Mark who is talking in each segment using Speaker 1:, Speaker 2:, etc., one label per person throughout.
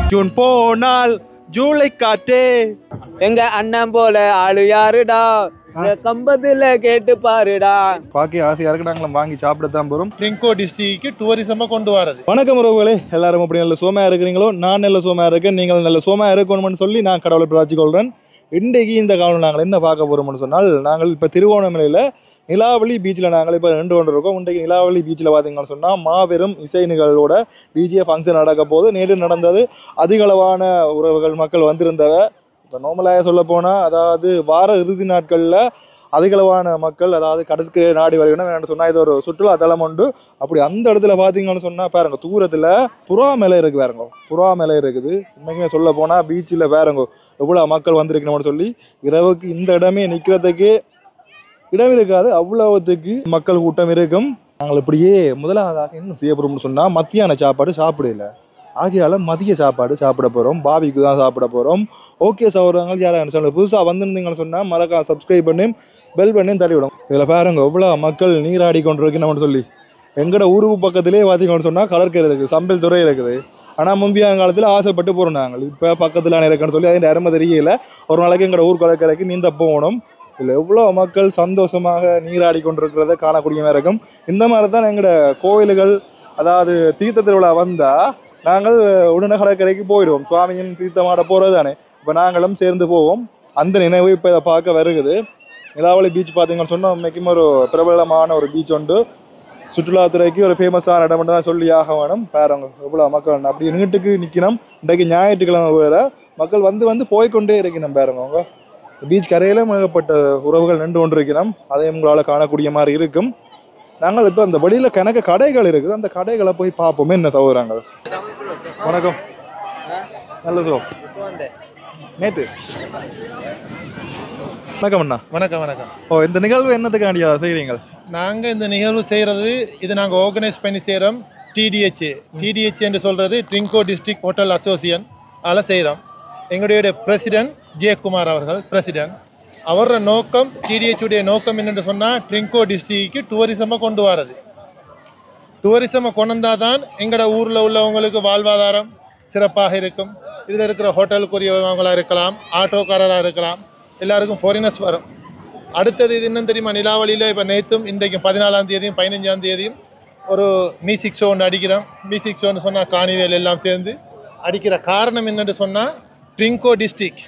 Speaker 1: June போனால் ஜூலை காற்றே
Speaker 2: எங்க அண்ணன் போல ஆளு யாருடா கம்பத்துல கேட்டு பாருடா.
Speaker 1: பாக்கி ஆசையா இருக்கு, நாங்களும் வாங்கி சாப்பிடத்தான் போறோம்.
Speaker 3: ட்ரிங்கோ டிஸ்ட்ரிக்ட் டூரிசமா கொண்டு வரது.
Speaker 1: வணக்கம் உறவுகளே, எல்லாரும் அப்படி நல்ல சோமையா இருக்கிறீங்களோ? நான் நல்ல சோமையா இருக்கேன், நீங்கள் நல்ல சோமையா இருக்கணும்னு சொல்லி நான் கடவுளை பிரார்த்திக் கொள்றேன். இன்றைக்கு இந்த காலம் நாங்கள் என்ன பார்க்க போறோம்னு சொன்னால், நாங்கள் இப்போ திருவோணமலையில் நிலாவளி பீச்சில் நாங்கள் இப்போ நின்று கொண்டு இருக்கோம். இன்றைக்கு நிலாவளி பீச்சில் பார்த்தீங்கன்னு சொன்னால் மாபெரும் இசை நிகழ்வோட டிஜே ஃபங்க்ஷன் நடக்க போது. நேற்று நடந்தது, அதிகளவான உறவுகள் மக்கள் வந்திருந்தவ. இப்போ நார்மலாக சொல்ல போனால், அதாவது வார இறுதி நாட்களில் அதிகளவான மக்கள், அதாவது கடற்கரை நாடி வரைக்கணும் என்ன சொன்னால், இது ஒரு சுற்றுலா தலம் உண்டு. அப்படி அந்த இடத்துல பார்த்தீங்கன்னு சொன்னால் பாருங்க, தூரத்தில் புறா மேலே இருக்குது, பாருங்க புறா மேலே இருக்குது. உண்மைக்குமே சொல்ல போனால் பீச்சில் பாருங்க எவ்வளோ மக்கள் வந்திருக்கணும்னு சொல்லி. இரவுக்கு இந்த இடமே நிற்கிறதுக்கு இடம் இருக்காது, அவ்வளவுத்துக்கு மக்கள் கூட்டம் இருக்கும். நாங்கள் இப்படியே முதலாவதாக என்ன செய்ய போகிறோம்னு சொன்னால், மத்தியான சாப்பாடு சாப்பிடல, ஆகையால் மதிய சாப்பாடு சாப்பிட போகிறோம். பாபிக்கு தான் சாப்பிட போகிறோம். ஓகே சௌரங்கள், யாராவது சொல்ல புதுசாக வந்திருந்தீங்கன்னு சொன்னால் மறக்காம சப்ஸ்கிரைப் பண்ணி பெல் பண்ணியும் தட்டி விடும். இதில் பாருங்க எவ்வளோ மக்கள் நீராடி கொண்டிருக்கணும்னு சொல்லி. எங்களோட ஊருக்கு பக்கத்திலே பார்த்தீங்கன்னு சொன்னால் கடற்கரை இருக்குது, சம்பல் துறை இருக்குது. ஆனால் முந்தைய காலத்தில் ஆசைப்பட்டு போகிறோம் நாங்கள். இப்போ பக்கத்தில் இருக்குன்னு சொல்லி அதில் அருமை தெரியல. ஒரு நாளைக்கு எங்களோட ஊர் கடற்கரைக்கு நீந்த போகணும். இதில் எவ்வளோ மக்கள் சந்தோஷமாக நீராடி கொண்டிருக்கிறத காணக்கூடிய மாதிரி இருக்கும். இந்த மாதிரி தான் எங்களோட கோவில்கள், அதாவது தீர்த்த திருவிழா வந்தால் நாங்கள் உடனே கடற்கரைக்கு போயிடுவோம். சுவாமியின் தீர்த்தமாட போகிறது தானே, இப்போ நாங்களும் சேர்ந்து போவோம். அந்த நினைவு இப்போ இதை பார்க்க வருகுது. நிலாவளி பீச் பார்த்தீங்கன்னு சொன்னால் உண்மைக்கும் ஒரு பிரபலமான ஒரு பீச் உண்டு. சுற்றுலாத்துறைக்கு ஒரு ஃபேமஸான இடம் தான் சொல்லி ஆக வேணும். பாருங்க எவ்வளோ மக்கள் அப்படி நீட்டுக்கு நிற்கணும். இன்றைக்கு ஞாயிற்றுக்கிழமை வேறு மக்கள் வந்து போய்கொண்டே இருக்கணும். பாருங்க அவங்க பீச் கரையில் ஏகப்பட்ட உறவுகள் நின்று கொண்டு இருக்கிறோம். அதை உங்களால் காணக்கூடிய மாதிரி இருக்கும். நாங்கள் இப்போ அந்த வழியில் கணக்கு கடைகள் இருக்குது, அந்த கடைகளை போய் பார்ப்போமே என்ன தவறாங்க. வணக்கம், நல்ல ப்ரோ. நேற்று வணக்கம் அண்ணா.
Speaker 3: வணக்கம் வணக்கம்.
Speaker 1: ஓ, இந்த நிகழ்வு என்னத்துக்காண்டியா செய்கிறீங்க?
Speaker 3: நாங்கள் இந்த நிகழ்வு செய்கிறது, இது நாங்கள் ஆர்கனைஸ் பண்ணி செய்கிறோம். டிடிஹெச் என்று சொல்கிறது ட்ரிங்கோ டிஸ்ட்ரிக்ட் ஹோட்டல் அசோசியேஷன் அதில் செய்கிறோம். எங்களுடைய பிரசிடென்ட் ஜெயக்குமார் அவர்கள் பிரசிடென்ட். அவரோட நோக்கம், டிடிஹெச்சுடைய நோக்கம் என்னென்று சொன்னால், ட்ரிங்கோ டிஸ்ட்ரிக்ட் டூரிசமாக கொண்டு வரது. டூரிசமை கொண்டு வந்தால் தான் எங்களோட ஊரில் உள்ளவங்களுக்கு வாழ்வாதாரம் சிறப்பாக இருக்கும். இதில் இருக்கிற ஹோட்டலுக்குரியவங்களாக இருக்கலாம், ஆட்டோக்காரராக இருக்கலாம், எல்லாருக்கும் ஃபாரினர்ஸ் வரும். அடுத்தது இது என்னன்னு தெரியுமா, நிலாவளியில் இப்போ நேற்றும் இன்றைக்கும் 14ஆம் தேதியும் 15ஆம் தேதியும் ஒரு மியூசிக் ஷோ ஒன்று அடிக்கிறோம். மியூசிக் ஷோன்னு சொன்னால் காணிவேல் எல்லாம் சேர்ந்து அடிக்கிற காரணம் என்னென்னு சொன்னால், ட்ரிங்கோ டிஸ்ட்ரிக்ட்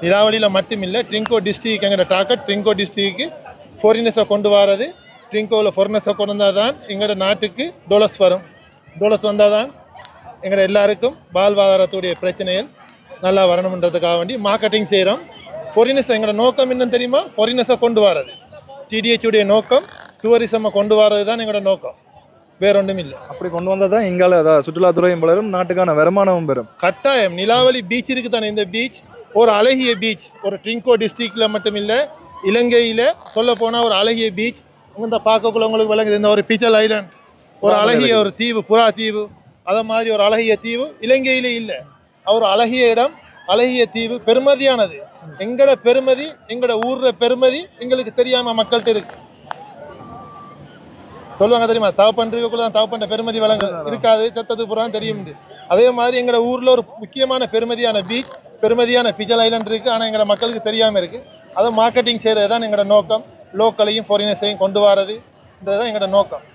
Speaker 3: நிலாவளியில் மட்டும் இல்லை, ட்ரிங்கோ டிஸ்ட்ரிக்ட் எங்களோட டார்கெட் ட்ரிங்கோ டிஸ்ட்ரிக்ட்டுக்கு ஃபாரினர்ஸை கொண்டு வரது. ட்ரிங்கோவில் ஃபாரினர்ஸை கொண்டு வந்தால் தான் எங்களோட நாட்டுக்கு டொலர்ஸ் வரும். டொலர்ஸ் வந்தால் தான் எங்களோட எல்லாருக்கும் வாழ்வாதாரத்துடைய பிரச்சனைகள் நல்லா வரணுன்றதுக்காக வேண்டி மார்க்கெட்டிங் செய்கிறோம். ஃபாரினர்ஸ் எங்களோட நோக்கம் என்னன்னு தெரியுமா, ஃபாரினர்ஸை கொண்டு வரது. டிடிஹெச்சுடைய நோக்கம் டூரிசமை கொண்டு வரது தான் எங்களோட நோக்கம், வேற ஒன்றும் இல்லை.
Speaker 1: அப்படி கொண்டு வந்தால் தான் எங்கால அதான் சுற்றுலாத்துறையும் வளரும், நாட்டுக்கான வருமானமும் பெறும்.
Speaker 3: கட்டாயம். நிலாவளி பீச் இருக்குது தானே, இந்த பீச் ஒரு அழகிய பீச். ஒரு ட்ரிங்கோ டிஸ்ட்ரிக்டில் மட்டும் இல்லை, இலங்கையில் சொல்ல போனால் ஒரு அழகிய பீச். இந்த பார்க்கக்குள்ள உங்களுக்கு விளங்குது, இந்த ஒரு பிச்சல் ஐலாண்ட், ஒரு அழகிய ஒரு தீவு, புறா தீவு, அதை மாதிரி ஒரு அழகிய தீவு இலங்கையிலே இல்லை. ஒரு அழகிய இடம், அழகிய தீவு, பெருமதியானது. எங்களோட பெருமதி, எங்களோட ஊர்ற பெருமதி எங்களுக்கு தெரியாமல் மக்கள்கிட்ட இருக்கு. சொல்லுவாங்க தெரியுமா, தவப்பன்றிக்குள்ள தான் தவப்பண்ட பெருமதி வழங்க இருக்காது, சத்தது புறான்னு தெரியும். அதே மாதிரி எங்களோட ஊரில் ஒரு முக்கியமான பெருமதியான பீச், பெருமதியான பிச்சல் ஐலாண்ட் இருக்குது. ஆனால் எங்களோட மக்களுக்கு தெரியாமல் இருக்குது. அதை மார்க்கெட்டிங் செய்கிறது தான் எங்களோட நோக்கம். லோக்கலையும் ஃபாரினர்ஸையும் கொண்டு வரதுன்றதுதான் எங்களோட நோக்கம்.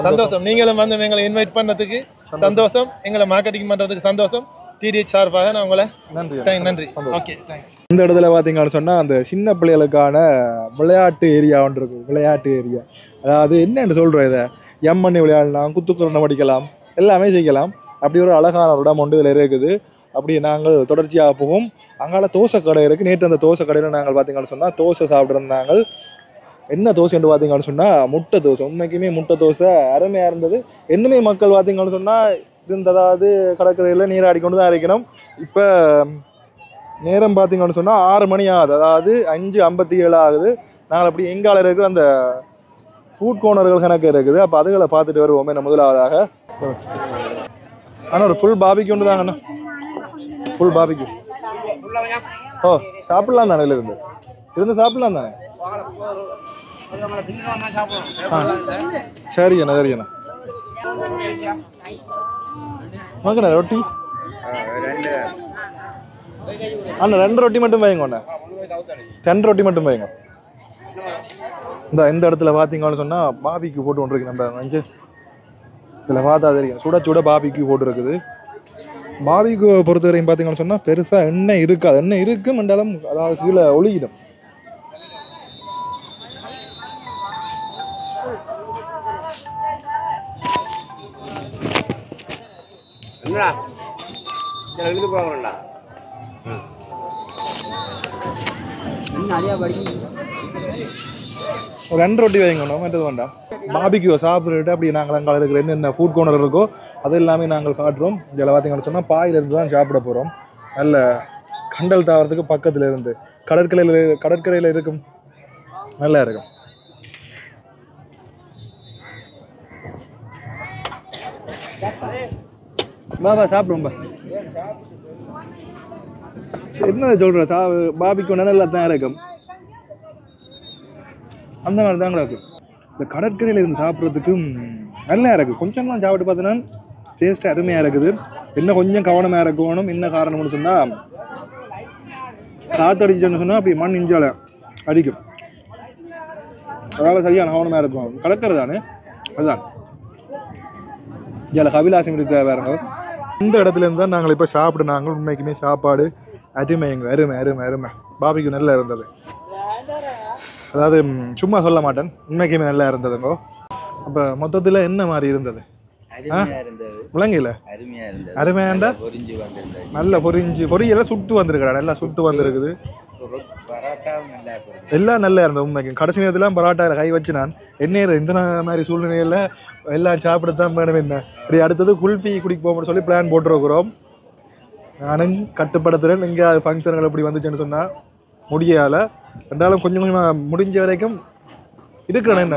Speaker 3: சந்தோஷம். நீங்களும் வந்து எங்களை இன்வைட் பண்ணதுக்கு சந்தோஷம், எங்களை மார்க்கெட்டிங் பண்ணுறதுக்கு சந்தோஷம். டிடிஹெச் சார்பாக நான் உங்களை நன்றி. Okay, thanks.
Speaker 1: இந்த இடத்துல பார்த்தீங்கன்னு சொன்னால், அந்த சின்ன பிள்ளைகளுக்கான விளையாட்டு ஏரியா ஒன்று இருக்குது. விளையாட்டு ஏரியா, அதாவது என்னென்னு சொல்கிறோம், இதை எம்மண்ணி விளையாடலாம், குத்துக்குரணை படிக்கலாம், எல்லாமே செய்யலாம். அப்படி ஒரு அழகான ஒரு இடம் ஒன்று இதில் இருக்குது. அப்படி நாங்கள் தொடர்ச்சியாக போவோம். அங்கால தோசை கடை இருக்குது. நேற்று அந்த தோசை கடையில் நாங்கள் பார்த்தீங்கன்னு சொன்னால் தோசை சாப்பிட்ருந்தாங்க. என்ன தோசைன்னு பார்த்தீங்கன்னு சொன்னால் முட்டை தோசை. உண்மைக்குமே முட்டை தோசை அருமையாக இருந்தது. இன்னுமே மக்கள் பார்த்தீங்கன்னு சொன்னால் இருந்ததாவது கடற்கரையில் நீராடி கொண்டு தான் இருக்கணும். இப்போ நேரம் பார்த்தீங்கன்னு சொன்னால் 6 மணி ஆகுது, அதாவது 5:57 ஆகுது. நாங்கள் அப்படி எங்கால இருக்கிற அந்த ஃபுட் கோர்னர்கள் கணக்கு இருக்குது. அப்போ அதுகளை பார்த்துட்டு வருவோமே நம்ம முதலாவதாக. ஆனால் ஒரு ஃபுல் பாபிக்கு ஒன்று தாங்கண்ணா, ஃபுல் பாபிக்கு. ஓ சாப்பிடலாம் தானே, இருந்து சாப்பிடலாம் தானே. சரி அண்ணா, சரி அண்ணா. மகண்ணா ரொட்டி அண்ணா 2 ரொட்டி மட்டும் வைங்க அண்ணா, 10 ரொட்டி மட்டும் வைங்க. இந்த இடத்துல பார்த்தீங்கன்னு சொன்னால் பாபிக்கு போட்டு கொண்டு இருக்கு. நம்ம அஞ்சு இதில் பார்த்தா தெரியும், சுட சுட பாபிக்கு போட்டு இருக்குது. பாபிக்கு பொறுத்த வரையும் பார்த்தீங்கன்னு சொன்னால் பெருசாக எண்ணெய் இருக்காது. எண்ணெய் இருக்கும் என்றாலும் அதாவது கீழே ஒழுகிடும். ஒரு 2 ரொட்டி வைங்கண்ணா, மற்றது வேண்டாம். பாபிக்கு சாப்பிட்டுட்டு அப்படி நாங்கள் அங்கே இருக்கிற என்னென்ன ஃபுட் கோர்னர் இருக்கோ அது எல்லாமே நாங்கள் காட்டுறோம். இதில் பார்த்தீங்கன்னு சொன்னால் பாயிலிருந்து தான் சாப்பிட போகிறோம். நல்ல கண்டல் தாவரத்துக்கு பக்கத்தில் இருந்து கடற்கரையில் இருக்கும், நல்லா இருக்கும். பாபா சாப்பிடுவோம்பா. என்ன சொல்கிற பாபிக்கு நல்லா தான் இருக்கும், அந்த மாதிரி தான் இருக்கும். இந்த கடற்கரையில் இருந்து சாப்பிட்றதுக்கும் நல்லா இருக்குது. கொஞ்சம்லாம் சாப்பிட்டு பார்த்தோன்னா டேஸ்ட்டு அருமையாக இருக்குது. இன்னும் கொஞ்சம் கவனமாக இருக்கணும். என்ன காரணம்னு சொன்னால் காற்று அடிச்சுன்னு சொன்னால் அப்படி மண் இஞ்சால அடிக்கும், அதனால் சரியான கவனமாக இருக்கும். கடற்கரை தானே, அதுதான். இதில் கபிலாசம் இருக்க வேறங்க. இந்த இடத்துல இருந்து தான் நாங்கள் இப்போ சாப்பிடுனாங்க. உண்மைக்குமே சாப்பாடு அருமைங்க, அருமை அருமை அருமை. பாபிக்கு நல்லா இருந்தது, அதாவது சும்மா சொல்ல மாட்டேன், உண்மைக்குமே நல்லா இருந்ததுங்கோ. அப்போ மொத்தத்தில் என்ன மாதிரி இருந்தது? முழங்கையில் அருமையாண்டா, நல்ல பொரியெல்லாம் சுட்டு வந்திருக்கா, நல்லா சுட்டு வந்திருக்குது. எல்லாம் நல்லா இருந்தது உண்மைக்கு. கடைசி நேரத்தில் பரோட்டாவில் கை வச்சு நான் என்ன இந்த மாதிரி சூழ்நிலையில் எல்லாம் சாப்பிடத்தான் வேணும். என்ன இப்படி அடுத்தது குல்ஃபி குடிக்க போகணும்னு சொல்லி பிளான் போட்டுருக்குறோம். நானும் கட்டுப்படுத்துகிறேன். இங்கே ஃபங்க்ஷன்கள் எப்படி வந்துச்சுன்னு சொன்னால் முடியால ரெண்டாலும் கொஞ்சம் கொஞ்சமாக முடிஞ்ச வரைக்கும் இருக்கிறேன். என்ன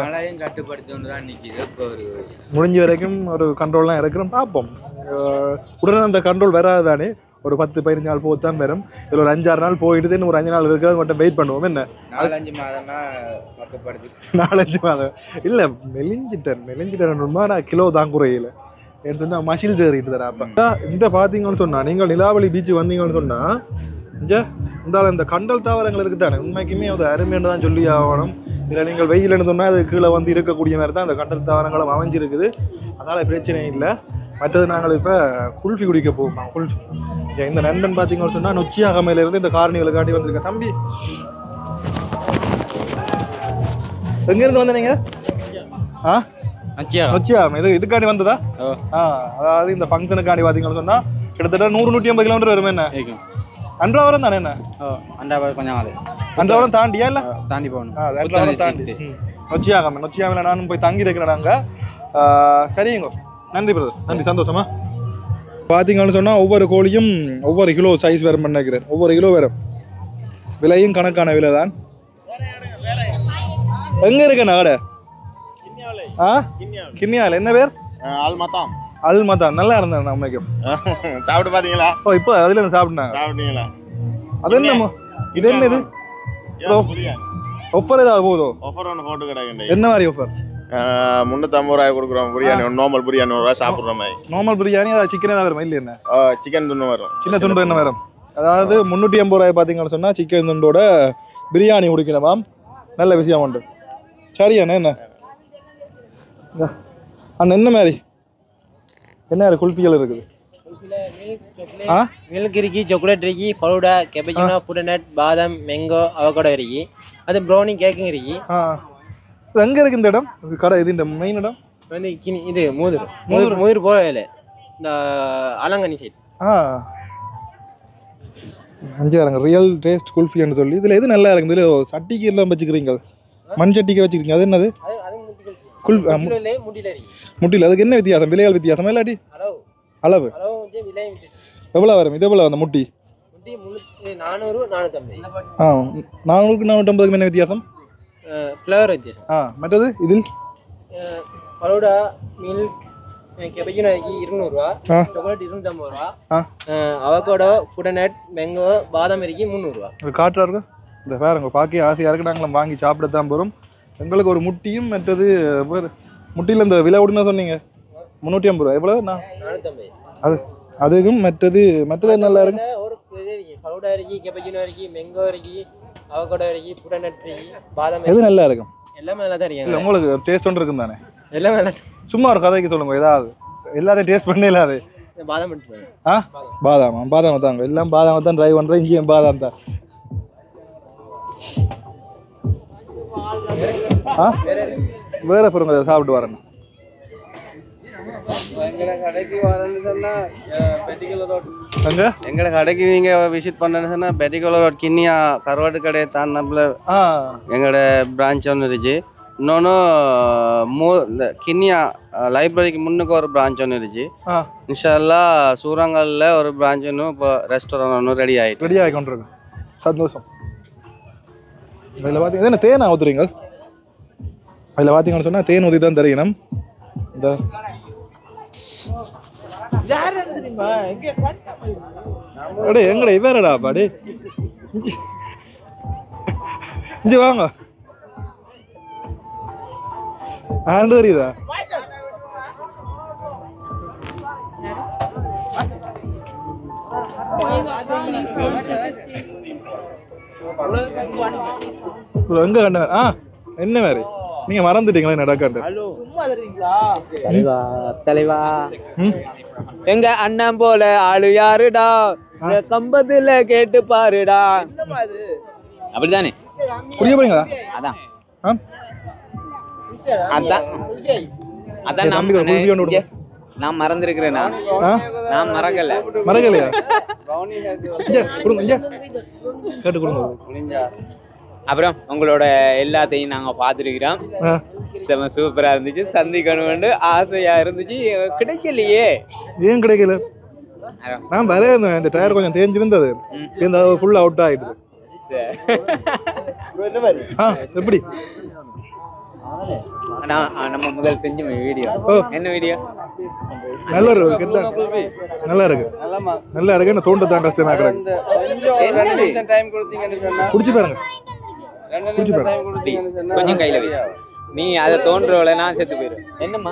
Speaker 1: முடிஞ்ச வரைக்கும் ஒரு கண்ட்ரோல்லாம் இருக்கிறோம், பார்ப்போம். உடனே அந்த கண்ட்ரோல் வராது தானே, ஒரு 10-15 நாள் போது தான் வரும். இதில் ஒரு 5-6 நாள் போயிட்டு ஒரு 5 நாள் இருக்கிறது மட்டும் வெயிட் பண்ணுவோம். என்ன 4-5 மாதம் இல்லை, மெலிஞ்சிட்டேன். நான் கிலோ தான் குறையில ஏன்னு சொன்னால் மசில் சேறிட்டு தரேன். அப்போ இந்த பார்த்தீங்கன்னு சொன்னால் நீங்கள் நிலாவளி பீச்சு வந்தீங்கன்னு சொன்னால் இந்த கண்டல் தாவரங்கள் இருக்குது தானே, உண்மைக்குமே அது அருமைன்னு தான் சொல்லி ஆகணும். இல்லை நீங்கள் வெயில்னு சொன்னால் அது கீழே வந்து இருக்கக்கூடிய மாதிரி தான் அந்த கண்டல் தாவரங்களும் அமைஞ்சிருக்குது, அதனால் பிரச்சனை இல்லை. மற்றது நாங்கள் இப்போ குல்ஃபி குடிக்க போவோம். குல்ஃபி இந்த நண்பன் பார்த்தீங்கன்னு சொன்னால் நொச்சியாகமையிலேருந்து இந்த காரணிகளுக்காண்டி வந்திருக்கேன். தம்பி எங்கேருந்து வந்த நீங்கள்? நொச்சியாகம் இதுக்காண்டி வந்ததா? அதாவது இந்த ஃபங்க்ஷனுக்காண்டி பார்த்தீங்கன்னு சொன்னால் கிட்டத்தட்ட 100-150 கிலோமீட்டர் வருமே. என்ன அன்றாவரம் தானே? என்ன அன்றாவரம் தாண்டியா? இல்லை தாண்டி போகணும், தாண்டி நொச்சியாகமே நானும் போய் தங்கி இருக்கிறேன் நாங்கள். சரிங்க, நன்றி பிரதர், நன்றி, சந்தோஷமா. பார்த்தீங்கன்னு சொன்னால் ஒவ்வொரு கோழியும் ஒவ்வொரு கிலோ சைஸ் வரும் நினைக்கிறேன். ஒவ்வொரு கிலோ வரும், விலையும் கணக்கான விலை தான். எங்கே இருக்கேண்ணா கடை? கிண்ணியாவில். என்ன பேர்? அல்மதான். நல்லா இருந்தேன் அம்மைக்கு.
Speaker 3: சாப்பிட்டு பாத்தீங்களா?
Speaker 1: ஓ இப்போ அதுல சாப்பிட்டீங்களா? அது என்ன இது? என்ன இது? ஆஃபர் ஏதாவது போதோ? ஆஃபர் ஒன்று போட்டு கிடையாது. என்ன மாதிரி ஆஃபர்?
Speaker 3: 350 ரூபாய் கொடுக்குறோம் பிரியாணி. நார்மல் பிரியாணி 1 ரூபாய் சாப்பிட்ற மாதிரி.
Speaker 1: நார்மல் பிரியாணி அதாவது சிக்கன் ஏதாவது வருமா? இல்லை, என்ன
Speaker 3: சிக்கன் துண்டு வரும்,
Speaker 1: சின்ன துண்டு என்ன வரும். அதாவது 350 ரூபாய் பார்த்தீங்கன்னு சொன்னால் சிக்கன் துண்டோட பிரியாணி குடிக்கணுமாம். நல்ல விஷயம் உண்டு. சரி அண்ணா. என்ன அண்ணா என்ன மாதிரி என்ன குல்ஃபிகள் இருக்குது?
Speaker 2: மில்க் இருக்கு, சாக்லேட் இருக்கு, ஃபலூடா, கேபேச்சினோ, புட்டனட், பாதாம், மேங்கோ, அவகோடா இருக்கு. அது ப்ரௌனி கேக்கும் இருக்கு.
Speaker 1: எங்கே இருக்குது இந்த இடம்? இது கடை, இது இந்த மெயின் இடம்
Speaker 2: வந்து இது மூதூர் போகல, இந்த அலங்கனி சைடு.
Speaker 1: அஞ்சு வரங்க ரியல் டேஸ்ட் குல்ஃபின்னு சொல்லி இதில் எது நல்லா இருக்குது? இதில் சட்டிக்கு எல்லாம் வச்சுக்கிறீங்க, மண்சட்டிக்கு வச்சுருக்கீங்க அது என்னது
Speaker 2: அது முட்டி குல்ஃபி
Speaker 1: குல்
Speaker 2: முட்டிலே முட்டில இருக்கு
Speaker 1: முட்டியில் அதுக்கு என்ன வித்தியாசம் விலைகள் வித்தியாசமா இல்லாட்டி
Speaker 2: அளவு
Speaker 1: அளவு
Speaker 2: அளவு வந்து விலையும் வித்தியாசம்
Speaker 1: எவ்வளோ வரும் இது எவ்வளோ அந்த முட்டி
Speaker 2: முட்டி 400 450
Speaker 1: ஆ 400க்கு 450க்கு என்ன வித்தியாசம்
Speaker 2: ஃப்ளவர் வித்தியாசம்
Speaker 1: மற்றது இதில்
Speaker 2: பரோடா மில்க் கேபேஜினோ 200 ரூபா சாக்லேட் 250 ரூபா அவகோடோ புடனட் மேங்கோ பாதாம் 300 ரூபா
Speaker 1: காற்றா இருக்கு இந்த பாருங்க பார்க்க ஆசையாக இருக்கு நாங்களும் வாங்கி சாப்பிடத்தான் போகிறோம் எங்களுக்கு ஒரு முட்டியும் மற்றது முட்டியில் இந்த விலை விடுனா சொன்னீங்க 350 ரூபா எவ்வளோ
Speaker 2: 450
Speaker 1: அதுக்கும் மற்றது நல்லா இருக்கு
Speaker 2: ஒரு பரோடா இருக்கு கேபேஜினோ இருக்கு மேங்கோ இருக்கு அவகோடோ இருக்கு புடனட் இருக்கு பாதாம்
Speaker 1: எது நல்லா இருக்கும்
Speaker 2: எல்லாமே நல்லா தான் இருக்கு
Speaker 1: இல்லை உங்களுக்கு டேஸ்ட் ஒன்று இருக்கும் தானே
Speaker 2: எல்லாமே நல்லா
Speaker 1: சும்மா ஒரு கதைக்கு சொல்லுங்க ஏதாவது எல்லாத்தையும் டேஸ்ட் பண்ண இல்லாது
Speaker 2: பாதாம் மட்டும்
Speaker 1: பாதாம் தாங்க எல்லாம் பாதாம் தான் ட்ரை பண்ணுறேன் இங்கேயும் பாதாம் தான் வேற பொருங்க சாப்பிட்டு வரேன்
Speaker 4: எங்கட கடைக்கு நீங்க விசிட் பண்ணணும்னு சொன்னா பெட்டிகுலர் ரோட் கிண்ணியா கருவாட்டு கடை தாண்டினப்புல எங்கட பிரான்ச் ஒன்று இருந்துச்சு இன்னொன்று இந்த கிண்ணியா லைப்ரரிக்கு முன்னுக்கு ஒரு பிரான்ச் ஒன்று இருந்துச்சு இன்ஷால்லா சூரங்கல்ல ஒரு பிரான்ச் ஒன்று இப்போ ரெஸ்டாரண்ட் ஒன்று ரெடி ஆகி
Speaker 1: கொண்டிருக்கு சந்தோஷம் இதில் பார்த்தீங்கன்னா என்ன தேன் ஊற்றுறீங்க அதில் பார்த்தீங்கன்னு சொன்னால் தேன் ஊற்றி தான் தெரியணும் இந்த எங்கடா இவரடா பாடி இஞ்சி வாங்க ஆண்டு தெரியுதா எங்க கண்ட என்ன மாதிரி நீங்க மறந்துட்டீங்களா நடக்காண்டு
Speaker 2: தலைவா எங்க அண்ணன் போல ஆளு யாருடா கம்பத்துல கேட்டு பாருடா அப்படிதானே
Speaker 1: புரிய போறீங்களா
Speaker 2: அதான் நான் மறந்துருக்கிறேன் நான்
Speaker 1: மறக்கலையா கேட்டு கொடுங்க
Speaker 2: அப்புறம் உங்களோட எல்லாத்தையும் நாங்க பாத்துருக்கிறோம் செம சூப்பரா இருந்துச்சு சந்திக்கணும்னு ஆசையா இருந்துச்சு கிடைக்கலையே
Speaker 1: ஏன் கிடைக்கல நான் வரையிருந்தேன் இந்த டயர் கொஞ்சம் தேஞ்சிருந்தது ஃபுல் அவுட் ஆயிடுது எப்படி
Speaker 2: நம்ம முதல் செஞ்ச வீடியோ என்ன வீடியோ
Speaker 1: நல்லா இருக்கு நல்லா இருக்கு நல்லா இருக்கு என்ன தோண்ட தான் கஷ்டமா கிடக்கு குடிச்சு பாருங்க
Speaker 2: கொஞ்சம் கையில வை நீ அதை தோன்றவள நான் செத்து போயிடும் என்னம்மா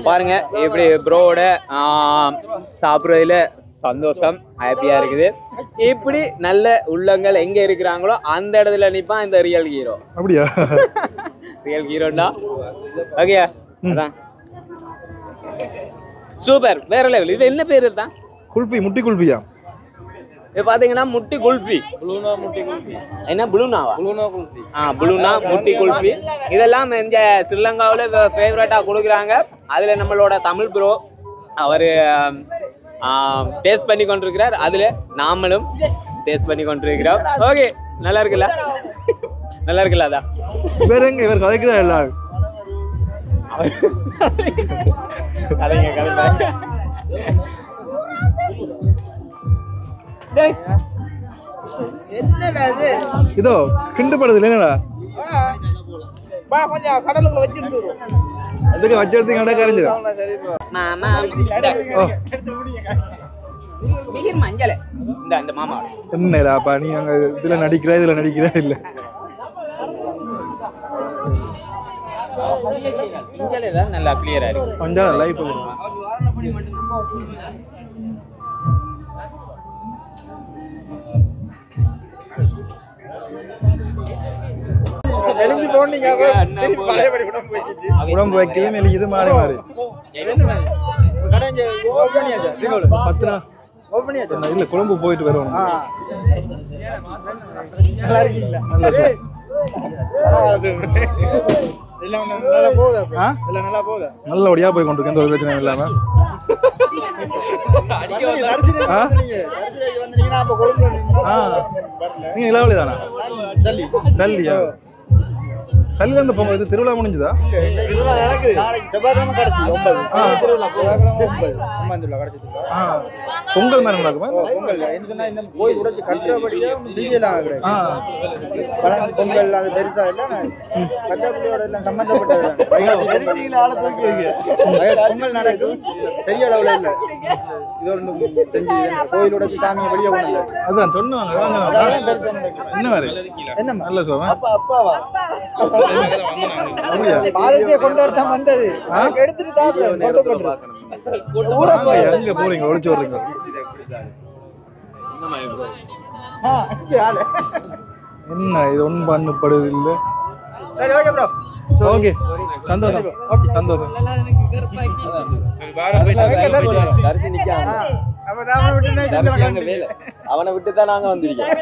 Speaker 2: பாருங்க எப்படி ப்ரோவோட சாப்பிட்றதுல சந்தோஷம் ஹாப்பியா இருக்குது இப்படி நல்ல உள்ளங்கள் எங்க இருக்கிறாங்களோ அந்த இடத்துல நிப்பான் இந்த ரியல் ஹீரோ
Speaker 1: அப்படியா
Speaker 2: ரியல் ஹீரோண்டா ஓகே அதான் சூப்பர் வேற லெவல் இது என்ன பேரு தான்
Speaker 1: குல்ஃபி முட்டி குல்ஃபியா
Speaker 2: இது பாத்தீங்கன்னா முட்டி குல்ஃபி என்ன புளூனாவா புளூனா முட்டி குல்ஃபி இதெல்லாம் இந்த ஸ்ரீலங்காவில் ஃபேவரட்டா கொடுக்குறாங்க அதுல நம்மளோட தமிழ் ப்ரோ அவரு டேஸ்ட் பண்ணி கொண்டிருக்கிறார் அதுல நாமளும் டேஸ்ட் பண்ணி கொண்டிருக்கிறோம் ஓகே நல்லா இருக்குல்ல நல்லா இருக்குல்ல அதான்
Speaker 1: வேற எங்க இவர் கதைக்கிறா எல்லாரும் இதோ கிண்டு படுது என்னடா
Speaker 4: கடலுக்குள்ள வச்சிட்டு
Speaker 1: அதுக்கு வச்சு கடை கரைஞ்சது
Speaker 2: மாமா மிகிர் மஞ்சள் இந்த மாமா
Speaker 1: என்னடாப்பா நீ அங்க இதுல நடிக்கிற இல்ல
Speaker 2: மஞ்சள் தான் நல்லா கிளியரா இருக்கு
Speaker 1: மஞ்சள் லைஃப்
Speaker 4: எலிஞ்சு போனீங்க
Speaker 1: உடம்பு வைக்கவே மெலிக்குது மாறி மாறி 10 நாள் இல்ல குழம்பு போயிட்டு வருவோம்
Speaker 4: நல்லா இருக்கீங்களா நல்லபடியா போய் கொண்டிருக்கேன் எந்த ஒரு பிரச்சனையும் இல்லாம
Speaker 1: நீங்க இளவழி தானா? ஜல்லியா? கல்லில இருந்து போங்க. இது திருவிழா முடிஞ்சுதா? பொங்கல் மாதிரி நடக்குமா?
Speaker 5: பொங்கல் அது பெருசா இல்ல கட்டப்படியோட எல்லாம் சம்பந்தப்பட்டது பொங்கல் நடக்கும் பெரிய அளவுல இல்ல. இது ஒண்ணு கோயிலோட சாமியை வெளியே கொண்டு
Speaker 1: அதான் சொன்னாங்க. என்ன மாதிரி
Speaker 5: என்ன
Speaker 1: நல்ல சோமா
Speaker 5: அப்பாவா பாரதிய கொண்டாட்டம் வந்தது எடுத்துட்டு
Speaker 1: எங்க போறீங்க? ஒளிச்சு வர்றீங்க? என்ன இது ஒன்றும் பண்ணப்படுது இல்ல. ஓகே சந்தோஷம் சந்தோஷம்.
Speaker 2: அவனை விட்டு தான் நாங்க வந்திருக்கோம்.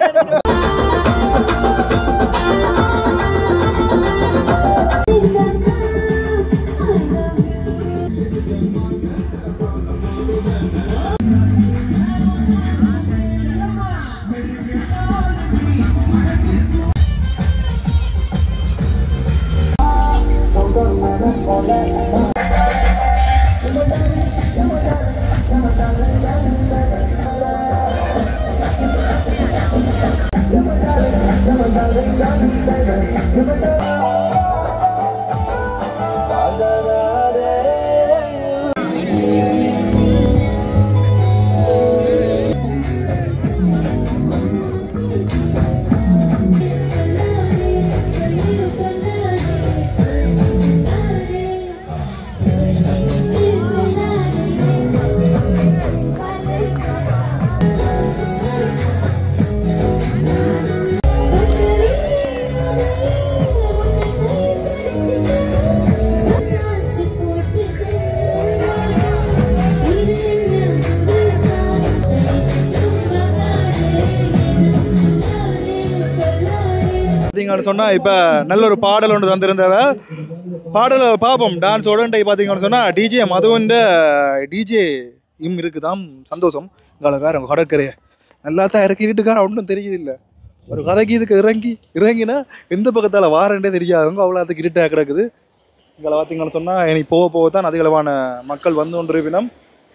Speaker 1: சொன்னா இப்ப நல்ல ஒரு பாடல் ஒன்று தந்திருந்தவ பாடலை பார்ப்போம். டான்ஸ் உடனே பார்த்தீங்கன்னு சொன்னா டிஜே மதுவன் டிஜே இருக்குதாம். சந்தோஷம் வேற கடற்கரையை நல்லா தான் இறக்கிட்டுக்கான ஒன்றும் தெரியுது இல்லை. ஒரு கதைக்கு இதுக்கு இறங்கினா எந்த பக்கத்தால் வாரண்டே தெரியாதவங்க அவ்வளோ அதுக்கு இருட்டாக கிடக்குது. இங்கே பார்த்தீங்கன்னு சொன்னால் எனக்கு போக தான் அதிகளவான மக்கள் வந்து கொண்டிருப்பினம்.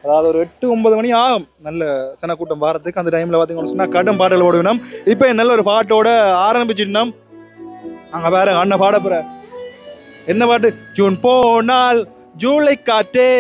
Speaker 1: அதாவது ஒரு 8-9 மணி ஆகும் நல்ல சன கூட்டம் வாரத்துக்கு. அந்த டைமில் பார்த்தீங்கன்னு சொன்னால் கடும் பாடல் ஓடுவினோம். இப்போ நல்ல ஒரு பாட்டோட ஆரம்பிச்சிட்டோம். அங்கே வேற அண்ணன் பாட போகிற என்ன பாட்டு? ஜூன் போனால் ஜூலை காட்டே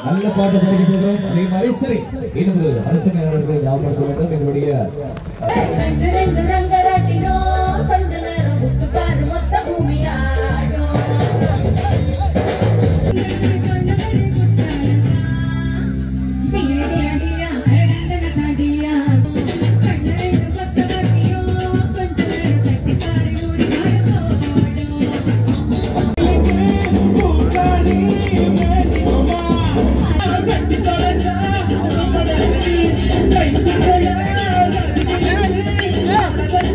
Speaker 6: நல்ல பாட்டு படிக்கிறோம். அதே மாதிரி சரி இன்னொரு அரசியல் ஞாபகப்படுத்த வேண்டும். எங்களுடைய
Speaker 7: Yeah.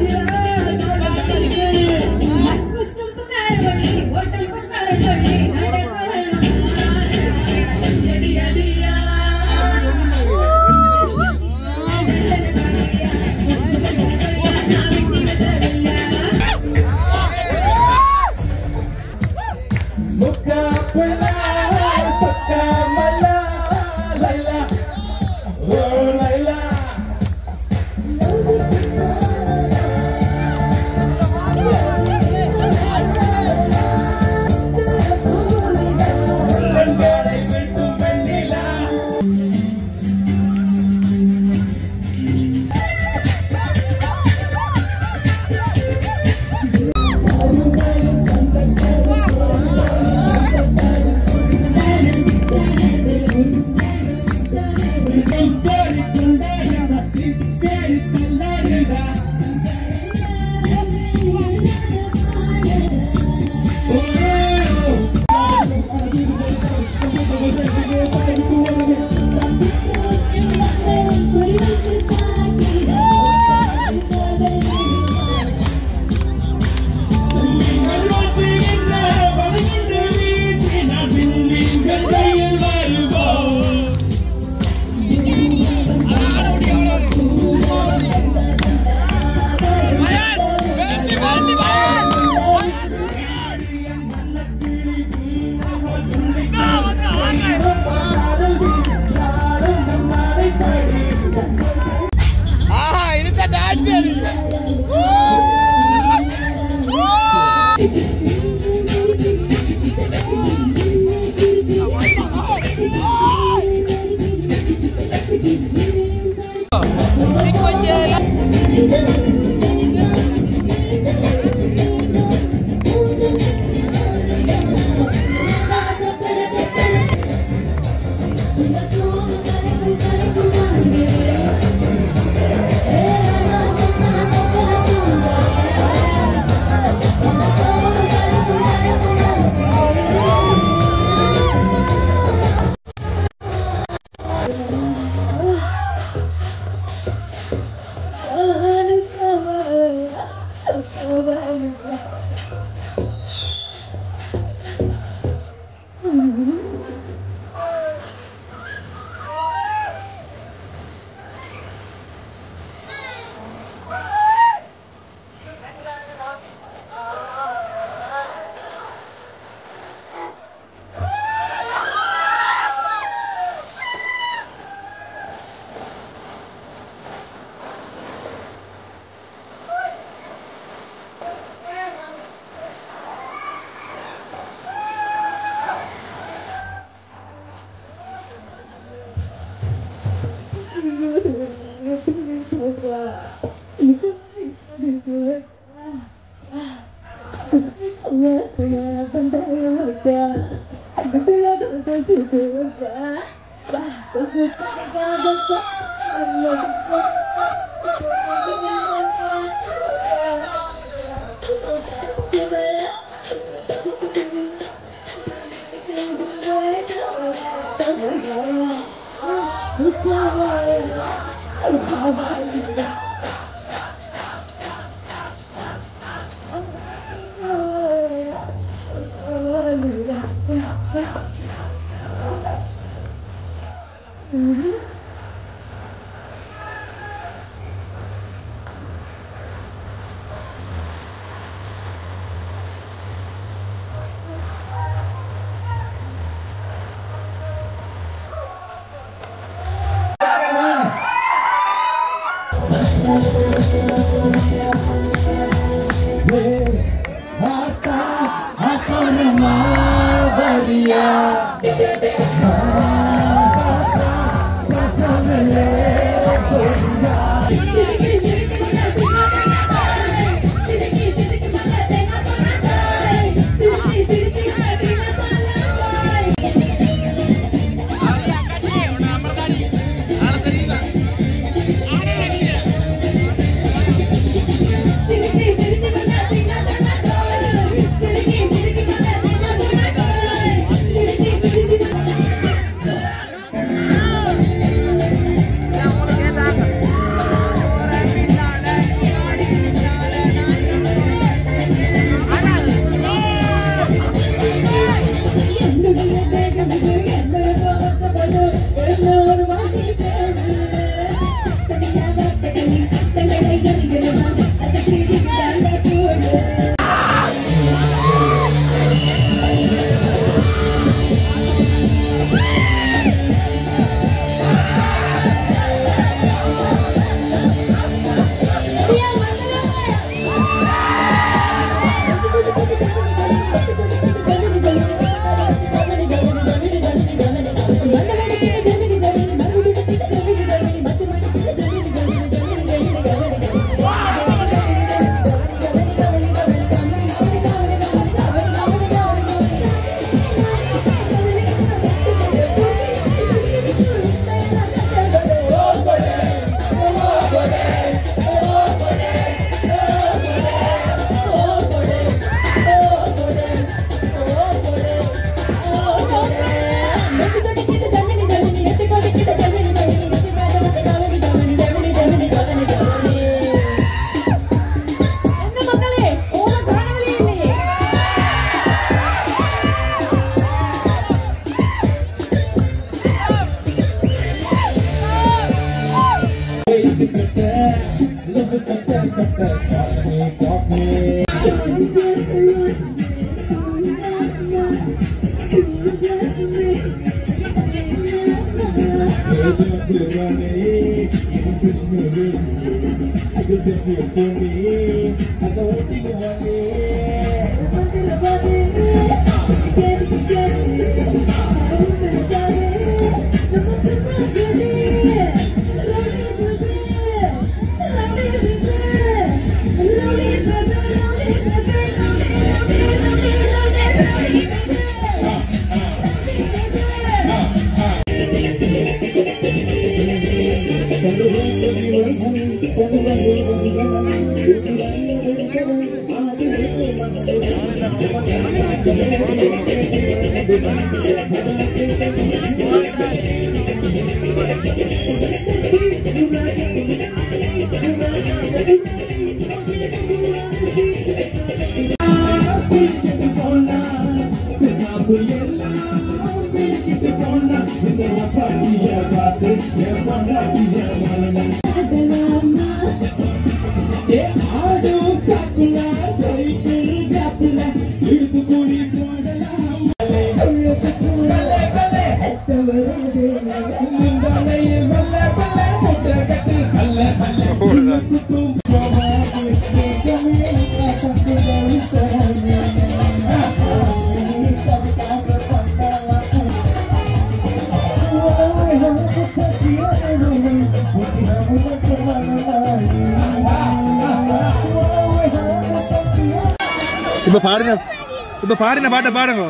Speaker 1: இப்ப பாடின பாட்டை பாடுங்க.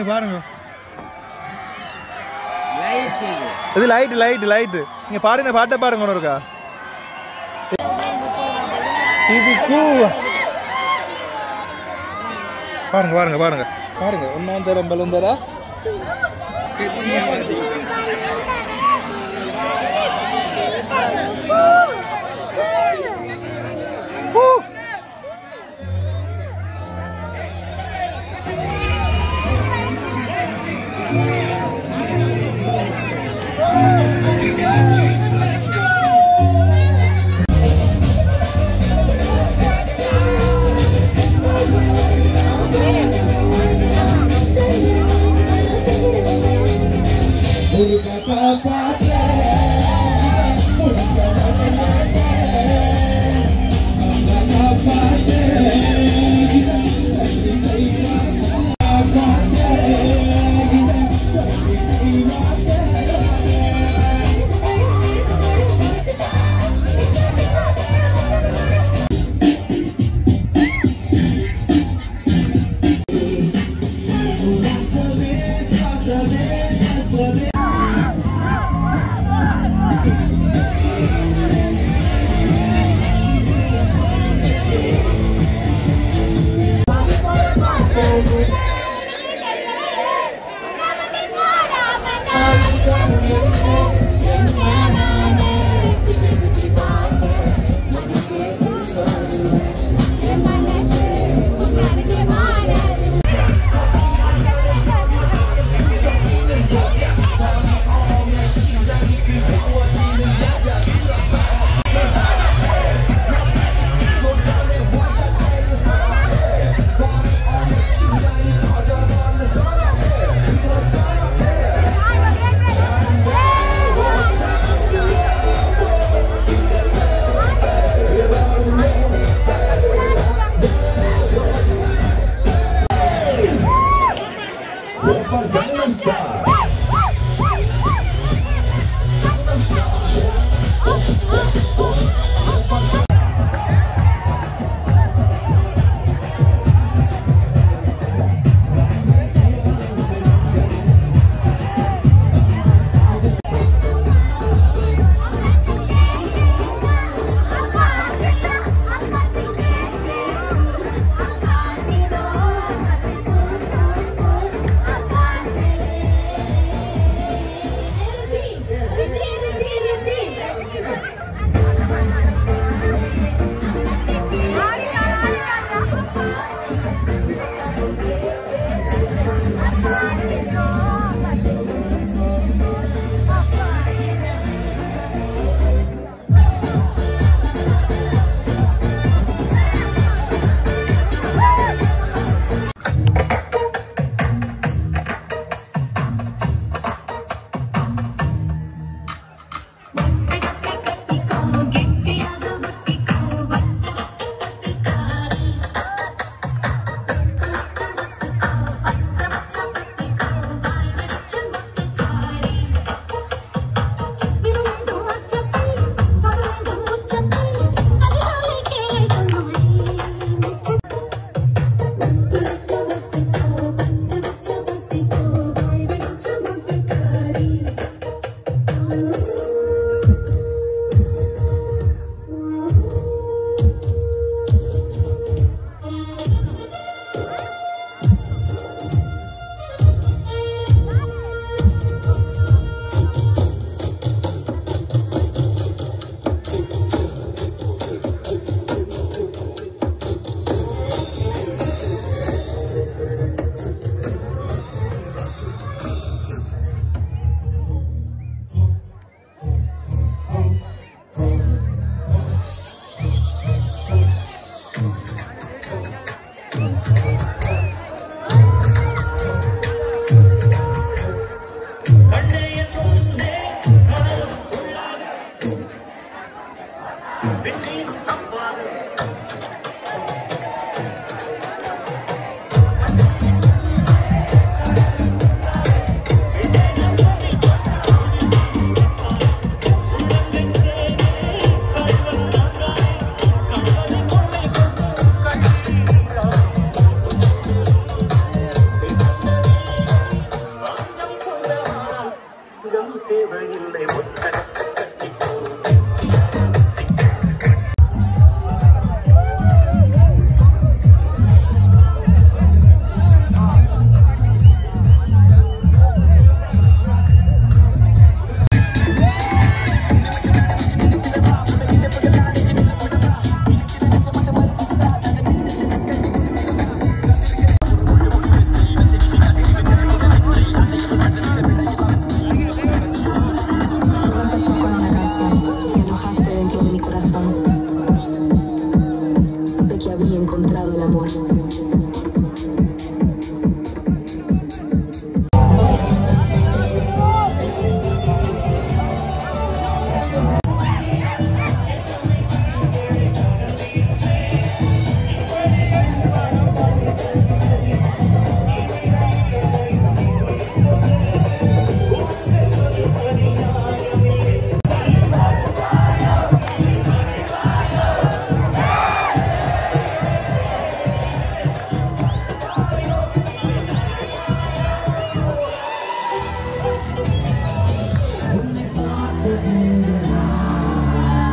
Speaker 1: பாடுங்க. இது லைட் நீங்க பாடுங்க பாட்டை பாடுங்க ஒன்று இருக்கா பாருங்க ஒன்னாம் தரம் பலந்தரா
Speaker 6: ஒரு
Speaker 7: y encontrado el amor.